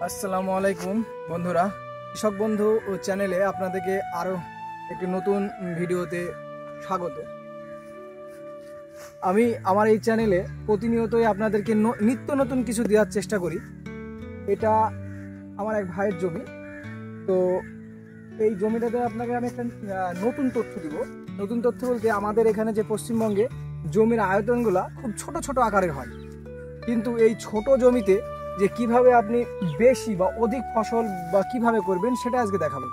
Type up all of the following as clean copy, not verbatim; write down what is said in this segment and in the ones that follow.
আসসালামু আলাইকুম বন্ধুরা, কৃষক বন্ধু ও চ্যানেলে আপনাদেরকে আরও একটি নতুন ভিডিওতে স্বাগত। আমি আমার এই চ্যানেলে প্রতিনিয়তই আপনাদেরকে নিত্য নতুন কিছু দেওয়ার চেষ্টা করি। এটা আমার এক ভাইয়ের জমি। তো এই জমিটাতে আপনাকে আমি একটা নতুন তথ্য দিব। নতুন তথ্য বলতে আমাদের এখানে যে পশ্চিমবঙ্গে জমির আয়তনগুলা খুব ছোট ছোট আকারের হয়, কিন্তু এই ছোট জমিতে যে কিভাবে আপনি বেশি বা অধিক ফসল বা কিভাবে করবেন সেটা আজকে দেখাবো।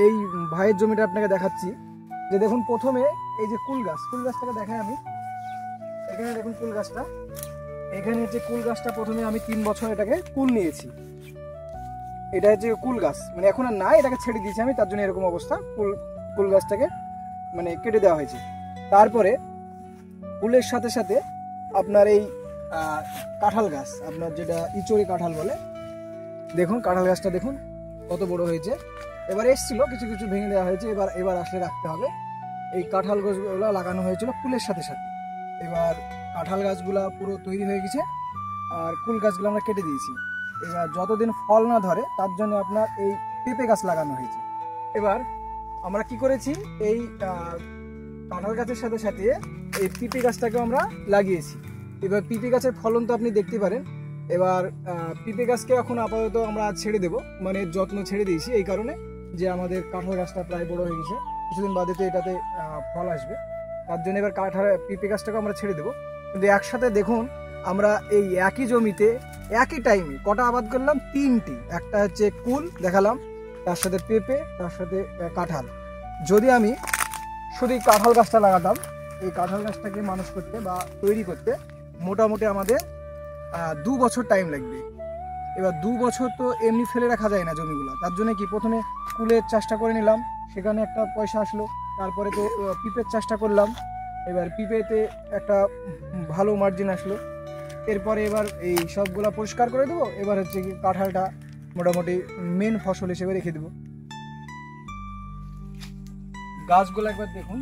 এই ভাইয়ের জমিটা আপনাকে দেখাচ্ছি। যে দেখুন, প্রথমে এই যে কুল গাছটাকে দেখাই আমি। এখানে দেখুন কুল গাছটা, এখানে হচ্ছে কুল গাছটা প্রথমে আমি 3 বছর এটাকে কুল নিয়েছি। এটা হচ্ছে কুল গাছ, মানে এখন আর নাই, এটাকে ছেড়ে দিয়েছি আমি, তার জন্য এরকম অবস্থা। কুল গাছটাকে মানে কেটে দেওয়া হয়েছে। তারপরে কুলের সাথে সাথে আপনার এই কাঁঠাল গাছ, আপনার যেটা ইচড়ি কাঁঠাল বলে, দেখুন কাঁঠাল গাছটা দেখুন কত বড় হয়েছে। এবার এসছিল, কিছু কিছু ভেঙে দেওয়া হয়েছে, এবার আসলে রাখতে হবে। এই কাঁঠাল গাছগুলো লাগানো হয়েছিল কুলের সাথে সাথে। এবার কাঁঠাল গাছগুলা পুরো তৈরি হয়ে গেছে, আর কুল গাছগুলো আমরা কেটে দিয়েছি। এবার যতদিন ফল না ধরে তার জন্য আপনার এই পেঁপে গাছ লাগানো হয়েছে। এবার আমরা কি করেছি, এই কাঁঠাল গাছের সাথে সাথে এই পেঁপে গাছটাকেও আমরা লাগিয়েছি। এবার পেঁপে গাছের ফলন তো আপনি দেখতে পারেন। এবার পেঁপে গাছকে এখন আপাতত আমরা ছেড়ে দেব, মানে যত্ন ছেড়ে দিয়েছি এই কারণে যে আমাদের কাঁঠাল গাছটা প্রায় বড় হয়ে গেছে, কিছুদিন বাদে তো এটাতে ফল আসবে, তার জন্য এবার পেঁপে গাছটাকে আমরা ছেড়ে দেবো। কিন্তু একসাথে দেখুন, আমরা এই একই জমিতে একই টাইমে কটা আবাদ করলাম, 3টি। একটা হচ্ছে কুল দেখালাম, তার সাথে পেঁপে, তার সাথে কাঁঠাল। যদি আমি শুধু কাঁঠাল গাছটা লাগাতাম, এই কাঁঠাল গাছটাকে মানুষ করতে বা তৈরি করতে মোটামুটি আমাদের 2 বছর টাইম লাগবে। এবার 2 বছর তো এমনি ফেলে রাখা যায় না জমিগুলো, তার জন্য কি প্রথমে কুলের চাষটা করে নিলাম, সেখানে একটা পয়সা আসলো। তারপরে তো পিঁপের চাষটা করলাম, এবার পিঁপেতে একটা ভালো মার্জিন আসলো। এরপরে এবার এই সবগুলা পরিষ্কার করে দেবো। এবার হচ্ছে কি কাঁঠালটা মোটামুটি মেন ফসল হিসেবে রেখে দেবো। গাছগুলো একবার দেখুন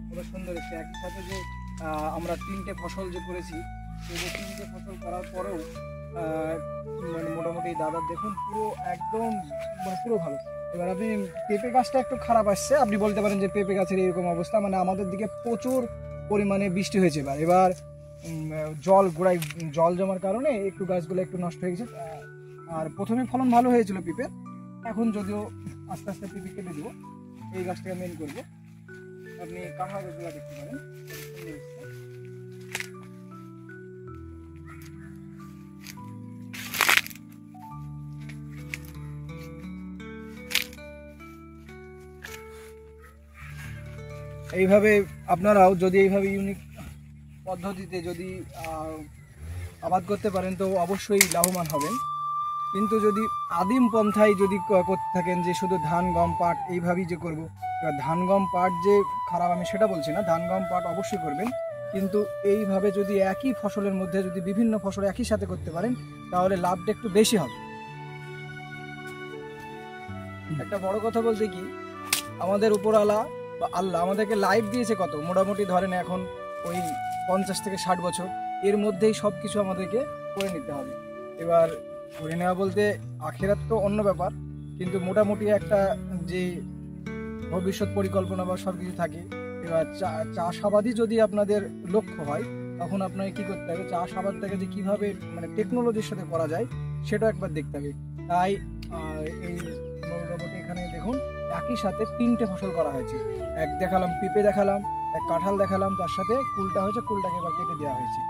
কত সুন্দর এসছে। একই সাথে যে আমরা 3টে ফসল যে করেছি, সেই 3টে ফসল করার পরেও মানে মোটামুটি দাদার দেখুন পুরো একদম মানে পুরো ভালো। এবার আপনি পেঁপে গাছটা একটু খারাপ আসছে, আপনি বলতে পারেন যে পেঁপে গাছের এরকম অবস্থা, মানে আমাদের দিকে প্রচুর পরিমাণে বৃষ্টি হয়েছে। এবার গোড়ায় জল জমার কারণে একটু গাছগুলো একটু নষ্ট হয়ে গেছে। আর প্রথমে ফলন ভালো হয়েছিল পেঁপে, এখন যদিও আস্তে আস্তে পেঁপে কেটে দেবো, এই গাছটাকে মেন করবো। আপনি কাঁঠাল গাছগুলো দেখতে পারেন। এইভাবে আপনারাও যদি এইভাবে ইউনিক পদ্ধতিতে যদি আবাদ করতে পারেন তো অবশ্যই লাভবান হবেন। কিন্তু যদি আদিম পন্থায় যদি করতে থাকেন যে শুধু ধান গম পাট এইভাবেই যে করব, এবার ধান গম পাট যে খারাপ আমি সেটা বলছি না, ধান গম পাট অবশ্যই করবেন, কিন্তু এইভাবে যদি একই ফসলের মধ্যে যদি বিভিন্ন ফসল একই সাথে করতে পারেন তাহলে লাভটা একটু বেশি হবে। একটা বড় কথা বলতে কি, আমাদের উপরওয়ালা বা আল্লাহ আমাদেরকে লাইফ দিয়েছে কত, মোটামুটি ধরেন এখন ওই 50 থেকে 60 বছর, এর মধ্যেই সব কিছু আমাদেরকে করে নিতে হবে। এবার করে নেওয়া বলতে আখিরাত তো অন্য ব্যাপার, কিন্তু মোটামুটি একটা যে ভবিষ্যৎ পরিকল্পনা বা সব কিছু থাকে। এবার চাষাবাদই যদি আপনাদের লক্ষ্য হয়, তখন আপনাকে কি করতে হবে, চাষাবাদটাকে যে কীভাবে মানে টেকনোলজির সাথে করা যায় সেটাও একবার দেখতে হবে। তাই এই মোটামুটি এখানে দেখুন একই সাথে 3টে ফসল করা হয়েছে। এক দেখালাম পেঁপে, দেখালাম এক কাঁঠাল, দেখালাম তার সাথে কুলটা হয়েছে, কুলটাকে এবার কেটে দেওয়া হয়েছে।